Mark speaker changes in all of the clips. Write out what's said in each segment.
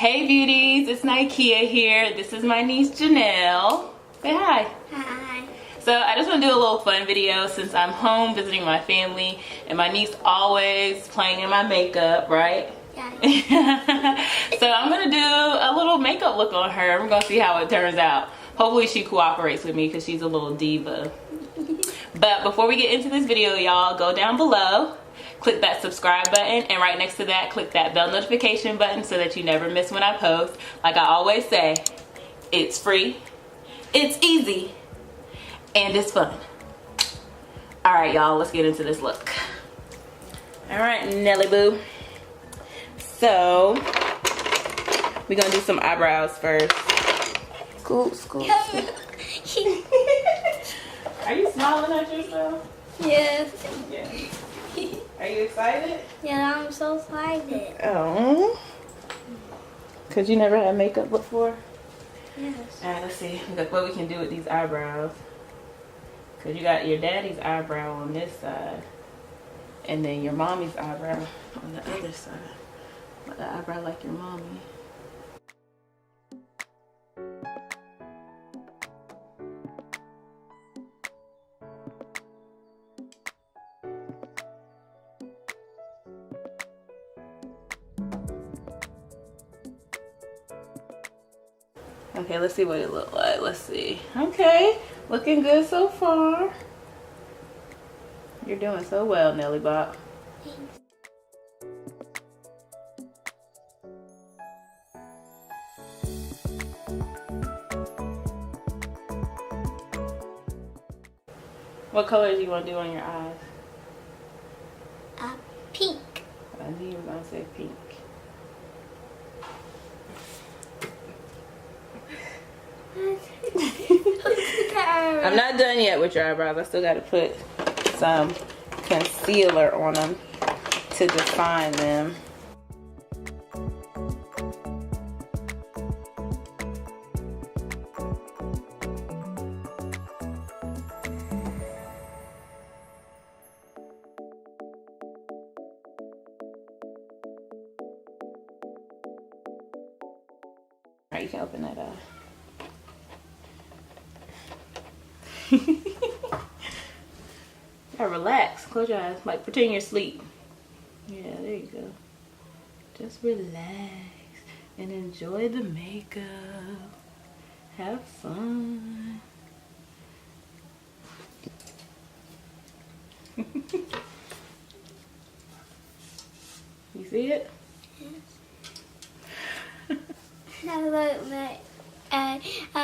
Speaker 1: Hey beauties, it's Nikea here. This is my niece JaLynn. Say hi.
Speaker 2: Hi.
Speaker 1: So I just want to do a little fun video since I'm home visiting my family and my niece always playing in my makeup, right?
Speaker 2: Yeah.
Speaker 1: So I'm going to do a little makeup look on her. We're going to see how it turns out. Hopefully she cooperates with me because she's a little diva. But before we get into this video, y'all, go down below. Click that subscribe button, and right next to that, click that bell notification button so that you never miss when I post. Like I always say, it's free, it's easy, and it's fun. All right, y'all, let's get into this look. All right, Nelly Boo. So, we're gonna do some eyebrows first. Scoop, scoop, scoop. Are you smiling at yourself?
Speaker 2: Yes.
Speaker 1: Yeah. Are you excited?
Speaker 2: Yeah, I'm so excited.
Speaker 1: Oh. Cause you never had makeup before?
Speaker 2: Yes.
Speaker 1: Alright, let's see what we can do with these eyebrows. Cause you got your daddy's eyebrow on this side. And then your mommy's eyebrow on the other side. But the eyebrow like your mommy. Okay, let's see what it looked like. Let's see. Okay, looking good so far. You're doing so well, Nelly Bop.
Speaker 2: Thanks.
Speaker 1: What color do you want to do on your eyes?
Speaker 2: Pink.
Speaker 1: I knew you were going to say pink. I'm not done yet with your eyebrows. I still got to put some concealer on them to define them. All right, you can open that eye. Yeah, relax. Close your eyes. Like pretend you're asleep. Yeah, there you go. Just relax and enjoy the makeup. Have fun. You see it?
Speaker 2: I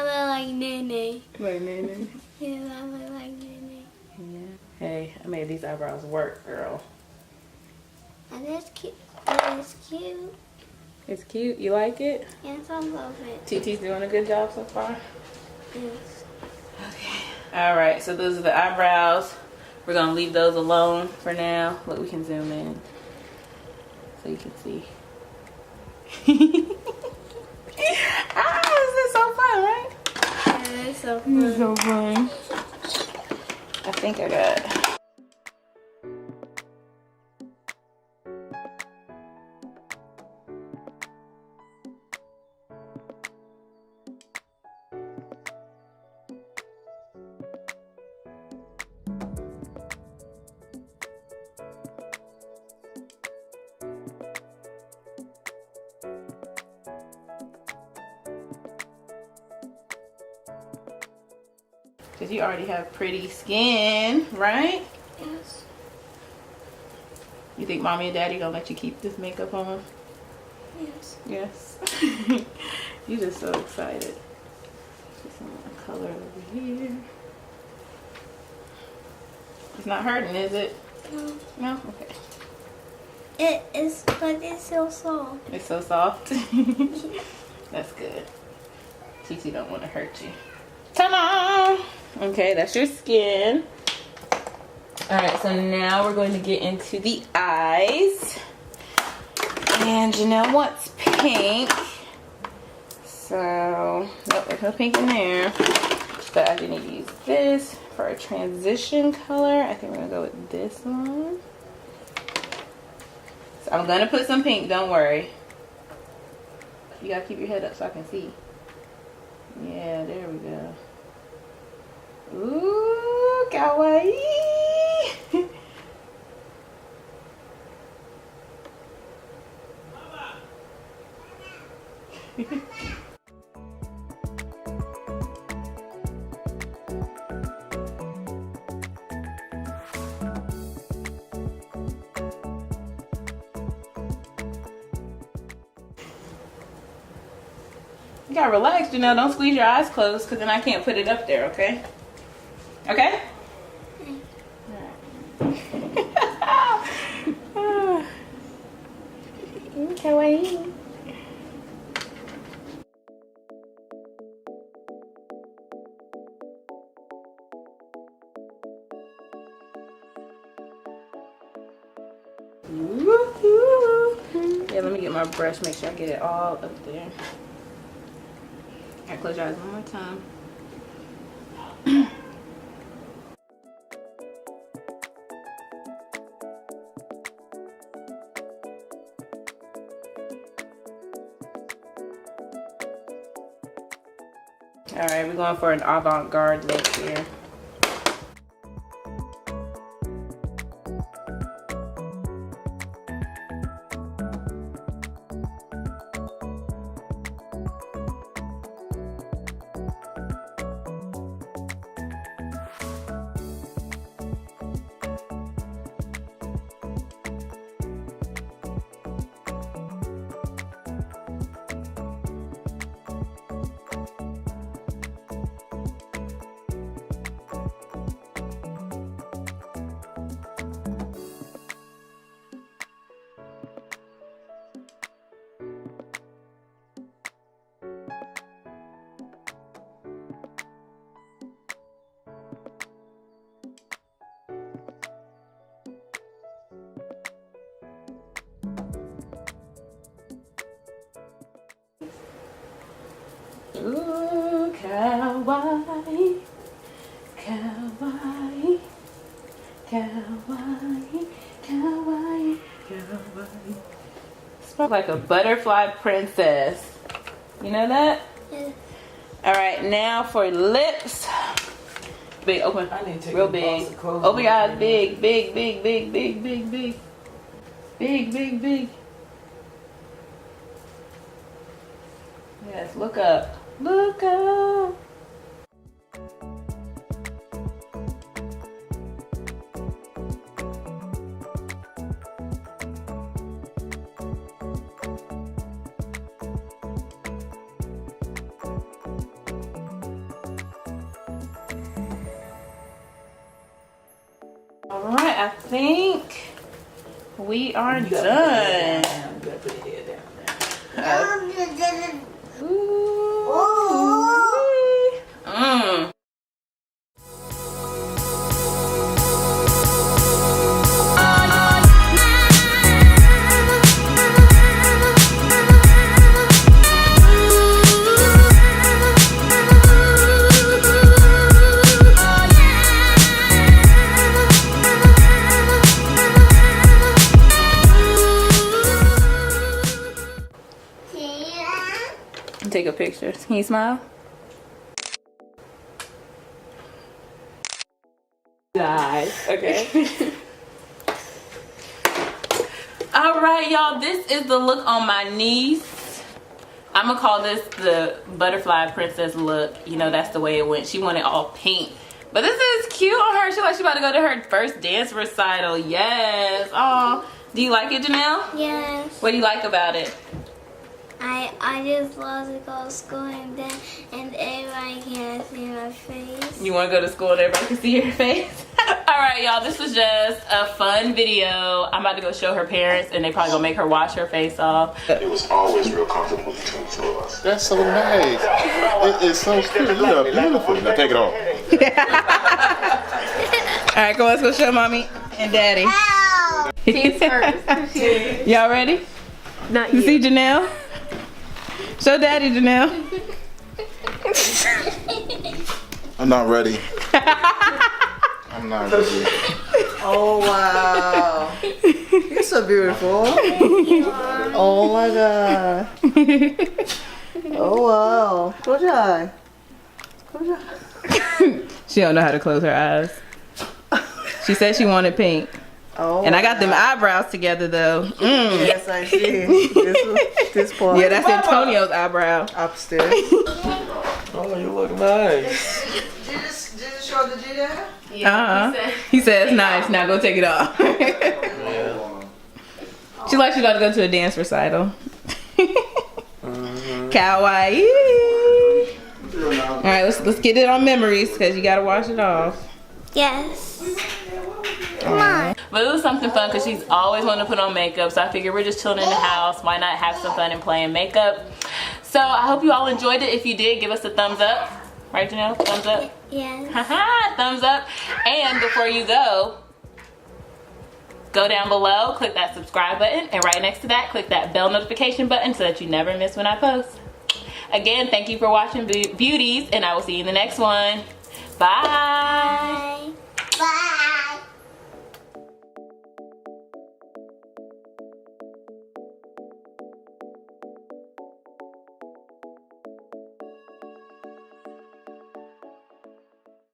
Speaker 2: look like Nene.
Speaker 1: Like Nene?
Speaker 2: Yeah, I look like Nene.
Speaker 1: Yeah. Hey, I made these eyebrows work, girl.
Speaker 2: And it's cute. It's cute.
Speaker 1: It's cute. You like it?
Speaker 2: Yes, I love it.
Speaker 1: TT's doing a good job so far?
Speaker 2: Yes.
Speaker 1: Okay. Alright, so those are the eyebrows. We're going to leave those alone for now. Look, we can zoom in so you can see. Ah, this is so fun, right?
Speaker 2: Yeah, it's so fun.
Speaker 1: This is so fun. I think I got it. Because you already have pretty skin, right?
Speaker 2: Yes.
Speaker 1: You think mommy and daddy gonna let you keep this makeup on?
Speaker 2: Yes.
Speaker 1: Yes. You're just so excited. Just some color over here. It's not hurting, is it?
Speaker 2: No.
Speaker 1: No? Okay.
Speaker 2: It is, but it's so soft.
Speaker 1: It's so soft. That's good. TT don't want to hurt you. Ta-da! Okay, that's your skin. Alright, so now we're going to get into the eyes. And JaLynn wants pink. So, nope, there's no pink in there. But I do need to use this for a transition color. I think we're going to go with this one. So I'm going to put some pink, don't worry. You gotta keep your head up so I can see. Yeah, there we go. Ooh, kawaii. You gotta relax, Janelle. Don't squeeze your eyes closed, because then I can't put it up there, okay? Okay? Kawaii. Yeah, let me get my brush, make sure I get it all up there. Alright, close your eyes one more time. Alright, we're going for an avant-garde look here. Ooh, kawaii, kawaii, kawaii, kawaii, kawaii. Smells like a butterfly princess. You know that?
Speaker 2: Yeah.
Speaker 1: All right, now for lips. Big, open, real big. Open your eyes, big, big, big, big, big, big, big, big, big, big. Yes, look up. Look up. All right, I think we are done.
Speaker 2: You gotta put your head down.
Speaker 1: Take a picture. Can you smile? Guys, okay. All right, y'all. This is the look on my niece. I'm gonna call this the butterfly princess look. You know, that's the way it went. She wanted all pink, but this is cute on her. She like she about to go to her first dance recital. Yes. Oh, do you like it, Janelle?
Speaker 2: Yes.
Speaker 1: What do you like about it?
Speaker 2: I just love to go to school and everybody can see my face.
Speaker 1: You want to go to school and everybody can see your face? Alright, y'all, this was just a fun video. I'm about to go show her parents and they probably gonna make her wash her face off.
Speaker 3: It was always real comfortable between the two of us.
Speaker 4: That's so nice. It's so cute. You are beautiful. Now take it off.
Speaker 1: Alright, come on, let's go show mommy and daddy.
Speaker 5: Teens first.
Speaker 1: Y'all ready?
Speaker 5: Not
Speaker 1: You
Speaker 5: you.
Speaker 1: see Janelle? Show daddy, Janelle.
Speaker 4: I'm not ready. I'm not ready.
Speaker 5: Oh wow.
Speaker 6: You're so beautiful. Oh my god. Oh wow. Close your eye. Close your eye.
Speaker 1: She don't know how to close her eyes. She said she wanted pink.
Speaker 6: Oh,
Speaker 1: and I got them eyebrows together though.
Speaker 6: Yes, I see. This part.
Speaker 1: Yeah, that's Antonio's eyebrow.
Speaker 6: Upstairs.
Speaker 4: Oh, you look nice.
Speaker 6: Did you show the G there?
Speaker 1: He said it's nice. Now go take it off. She like she about to go to a dance recital. Kawaii. All right, let's get it on memories because you gotta wash it off.
Speaker 2: Yes. Come on.
Speaker 1: But it was something fun because she's always wanting to put on makeup, so I figured we're just chilling in the house. Why not have some fun and playing makeup? So I hope you all enjoyed it. If you did, give us a thumbs up. Right, Janelle? Thumbs up?
Speaker 2: Yes.
Speaker 1: Haha, thumbs up. And before you go down below, click that subscribe button, and right next to that, click that bell notification button so that you never miss when I post. Again, thank you for watching Beauties, and I will see you in the next one. Bye.